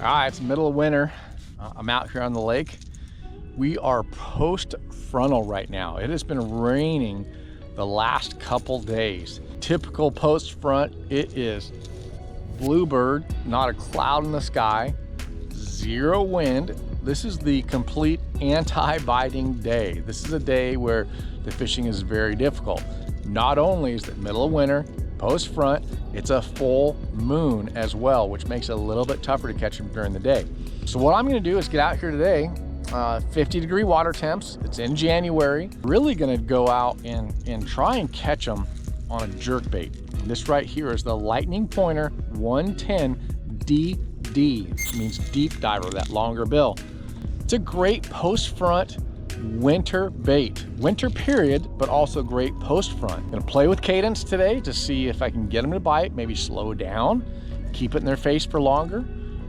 All right, it's middle of winter. I'm out here on the lake. We are post-frontal right now. It has been raining the last couple days. Typical post-front, it is bluebird, not a cloud in the sky, zero wind. This is the complete anti-biting day. This is a day where the fishing is very difficult. Not only is it middle of winter, post-front, it's a full moon as well, which makes it a little bit tougher to catch them during the day. So what I'm gonna do is get out here today, 50-degree water temps. It's in January. Really gonna go out and try and catch them on a jerkbait. This right here is the Lightning Pointer 110 DD. It means deep diver, that longer bill. It's a great post-front winter bait. Winter period, but also great post-front. Gonna play with cadence today to see if I can get them to bite, maybe slow down, keep it in their face for longer.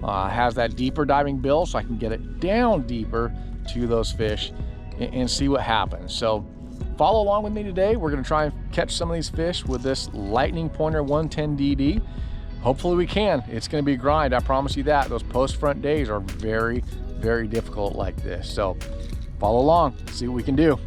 Has that deeper diving bill so I can get it down deeper to those fish and see what happens. So follow along with me today. We're gonna try and catch some of these fish with this Lightning Pointer 110 DD. Hopefully we can. It's gonna be a grind, I promise you that. Those post-front days are very, very difficult like this. So follow along, see what we can do.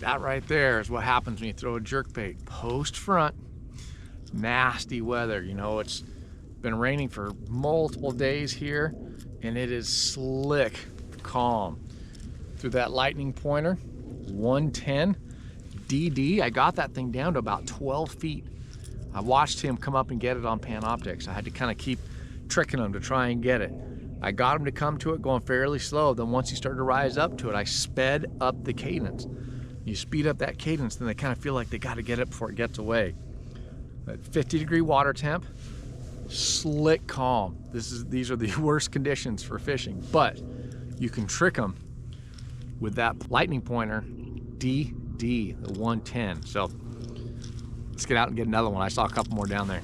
That right there is what happens when you throw a jerkbait. Post-front, nasty weather. You know, it's been raining for multiple days here and it is slick, calm. Through that Lightning Pointer 110 DD, I got that thing down to about 12 feet. I watched him come up and get it on Panoptics. I had to kind of keep tricking him to try and get it. I got him to come to it going fairly slow. Then once he started to rise up to it, I sped up the cadence. You speed up that cadence, then they kind of feel like they got to get it before it gets away. At 50-degree water temp, slick calm. These are the worst conditions for fishing, but you can trick them with that Lightning Pointer DD, the 110. So let's get out and get another one. I saw a couple more down there.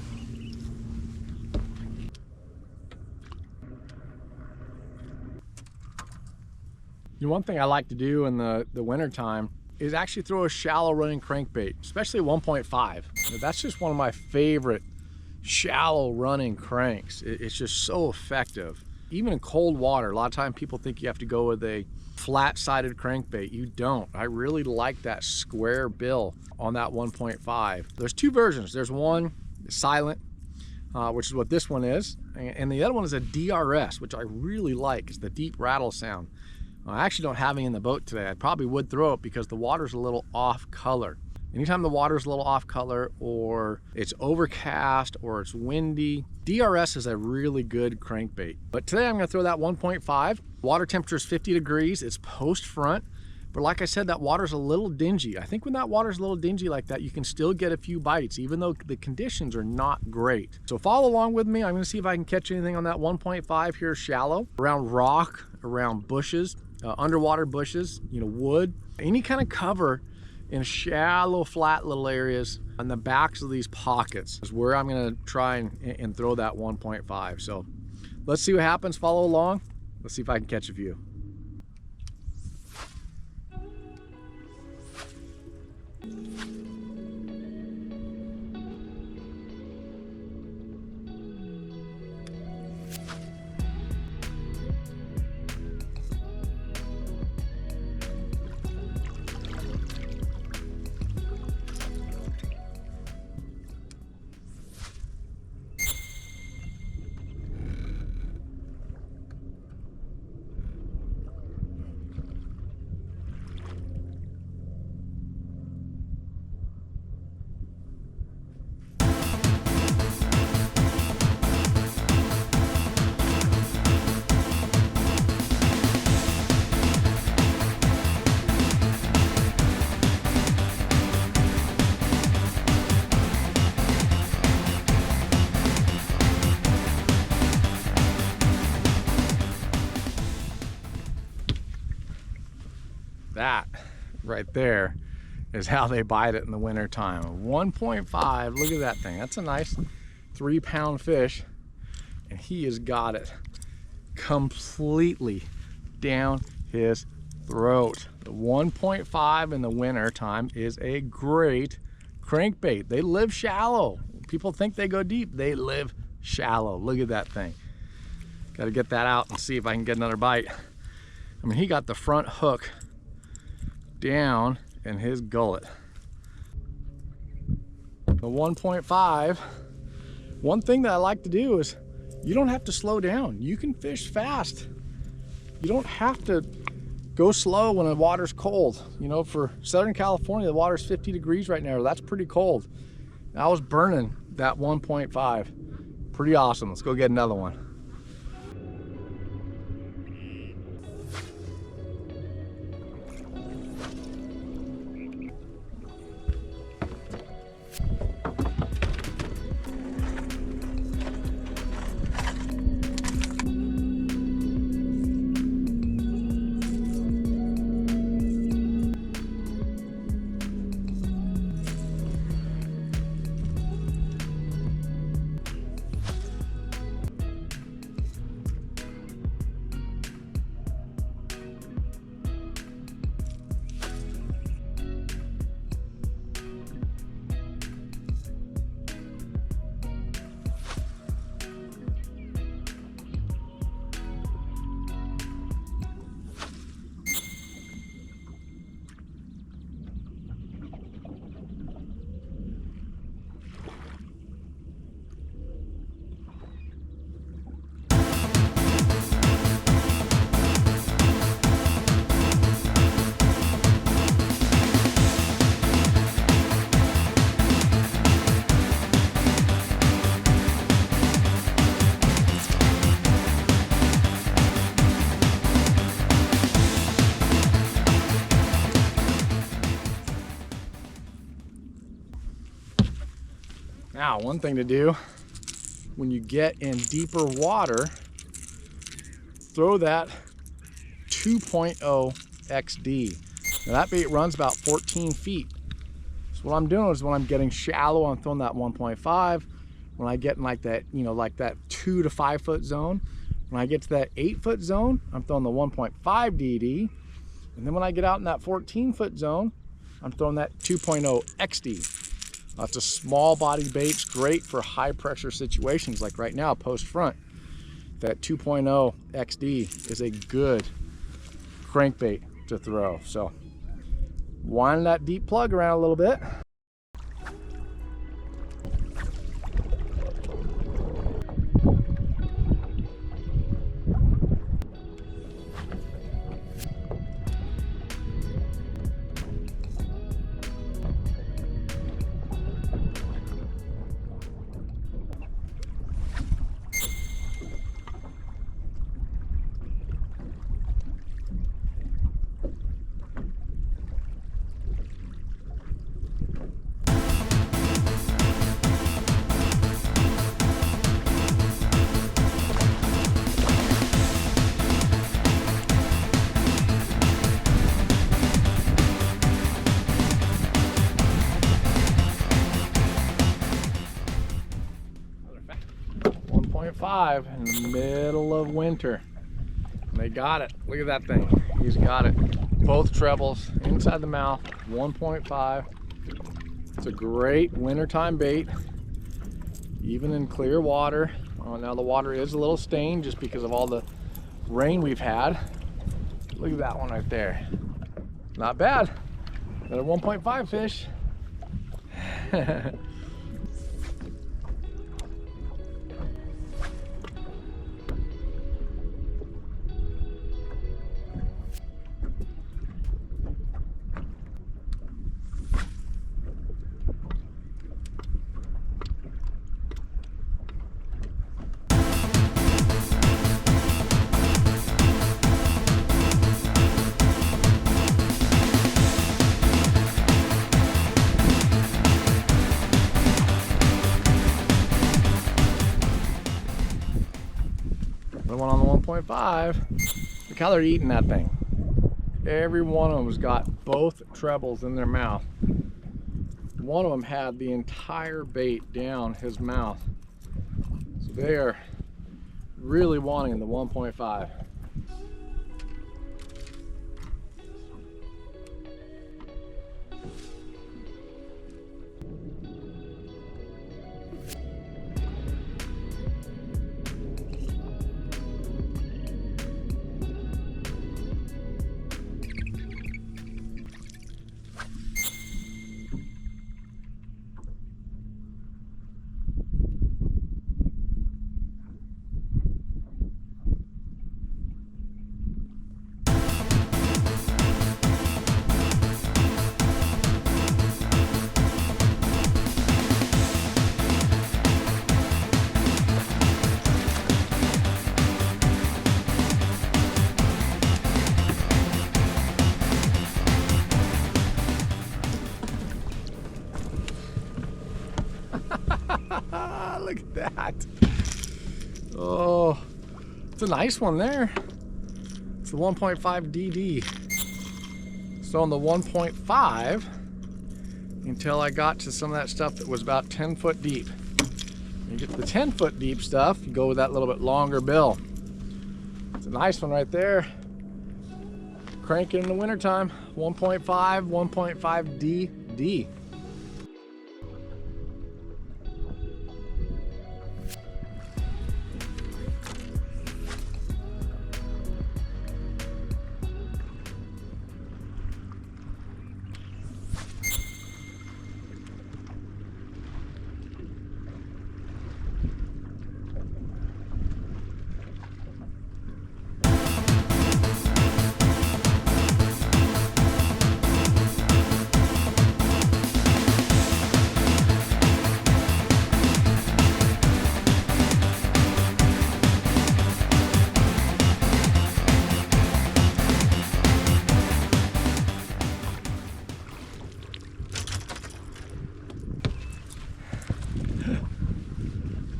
You know, one thing I like to do in the winter time is actually throw a shallow running crankbait, especially 1.5. That's just one of my favorite shallow running cranks. It's just so effective. Even in cold water, a lot of times people think you have to go with a flat-sided crankbait. You don't. I really like that square bill on that 1.5. There's two versions. There's one silent, which is what this one is, and the other one is a DRS, which I really like. It's the deep rattle sound. I actually don't have any in the boat today. I probably would throw it because the water's a little off color. Anytime the water's a little off color or it's overcast or it's windy, DRS is a really good crankbait. But today I'm gonna throw that 1.5. Water temperature is 50 degrees. It's post-front. But like I said, that water's a little dingy. I think when that water's a little dingy like that, you can still get a few bites, even though the conditions are not great. So follow along with me. I'm gonna see if I can catch anything on that 1.5 here shallow, around rock, around bushes. Underwater bushes, you know, wood, any kind of cover in shallow, flat little areas on the backs of these pockets is where I'm gonna try and throw that 1.5. So let's see what happens. Follow along. Let's see if I can catch a few. right there is how they bite it in the winter time. 1.5, look at that thing. That's a nice 3-pound fish, and he has got it completely down his throat. The 1.5 in the winter time is a great crankbait. They live shallow. People think they go deep. They live shallow. Look at that thing. Got to get that out and see if I can get another bite. I mean, he got the front hook down in his gullet. The 1.5, one thing that I like to do is you don't have to slow down. You can fish fast. You don't have to go slow when the water's cold. You know, for Southern California, the water's 50 degrees right now. That's pretty cold. I was burning that 1.5. Pretty awesome. Let's go get another one. Now, one thing to do when you get in deeper water, throw that 2.0 XD. Now that bait runs about 14 feet. So what I'm doing is when I'm getting shallow, I'm throwing that 1.5. When I get in like that, you know, like that 2 to 5 foot zone, when I get to that 8 foot zone, I'm throwing the 1.5 DD. And then when I get out in that 14 foot zone, I'm throwing that 2.0 XD. That's a small body bait. It's great for high pressure situations like right now, post front. That 2.0 XD is a good crankbait to throw. So wind that deep plug around a little bit. In the middle of winter. And they got it. Look at that thing. He's got it. Both trebles inside the mouth. 1.5. It's a great wintertime bait, even in clear water. Now the water is a little stained just because of all the rain we've had. Look at that one right there. Not bad. Another 1.5 fish. One on the 1.5. Look how they're eating that thing. Every one of them has got both trebles in their mouth. One of them had the entire bait down his mouth. So they are really wanting the 1.5. Look at that. Oh, it's a nice one there. It's the 1.5 DD. So on the 1.5, until I got to some of that stuff that was about 10 foot deep. You get to the 10 foot deep stuff, you go with that little bit longer bill. It's a nice one right there. Cranking in the wintertime, 1.5, 1.5 DD.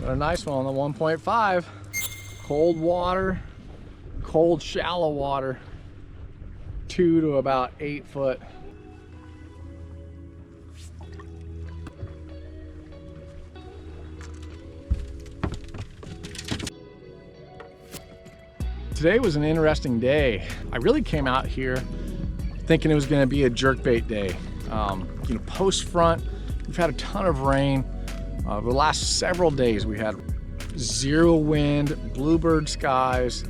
Got a nice one on the 1.5. Cold water, cold shallow water, 2 to about 8 foot. Today was an interesting day. I really came out here thinking it was going to be a jerkbait day. You know, post front, we've had a ton of rain. The last several days we had 0 wind, bluebird skies.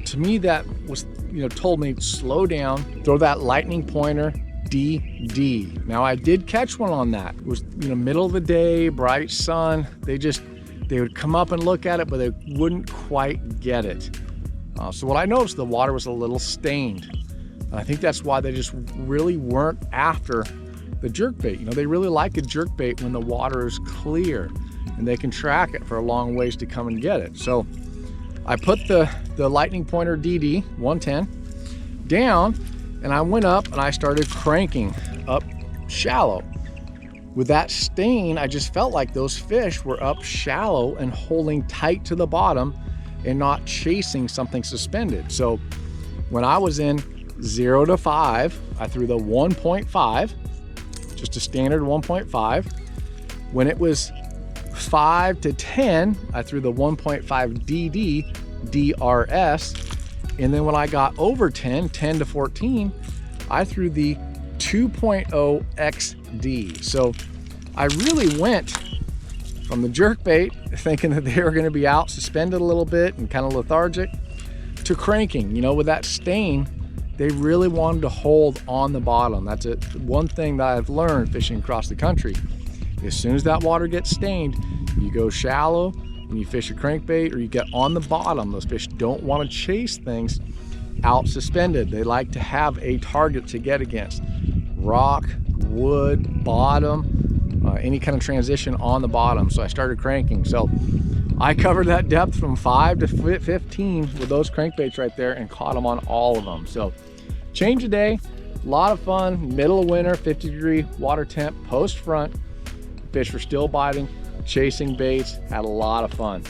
To me, that was, told me slow down, throw that lightning pointer, DD. Now I did catch one on that. It was, middle of the day, bright sun. They would come up and look at it, but they wouldn't quite get it. So what I noticed, the water was a little stained. And I think that's why they just really weren't after the jerkbait. They really like a jerkbait when the water is clear and they can track it for a long ways to come and get it. So I put the lightning pointer DD 110 down, and I went up and I started cranking up shallow. With that stain, I just felt like those fish were up shallow and holding tight to the bottom and not chasing something suspended. So when I was in 0 to 5, I threw the 1.5, just a standard 1.5. When it was 5 to 10, I threw the 1.5 DD DRS. And then when I got over 10 to 14, I threw the 2.0 XD. So I really went from the jerkbait, thinking that they were going to be out suspended a little bit and kind of lethargic, to cranking. With that stain, they really wanted to hold on the bottom. That's one thing that I've learned fishing across the country. As soon as that water gets stained, you go shallow and you fish a crankbait, or you get on the bottom. Those fish don't want to chase things out suspended. They like to have a target to get against. Rock, wood, bottom, any kind of transition on the bottom. So I started cranking. So I covered that depth from 5 to 15 with those crankbaits right there and caught them on all of them. So change of day, a lot of fun, middle of winter, 50-degree water temp, post front. Fish were still biting, chasing baits, had a lot of fun.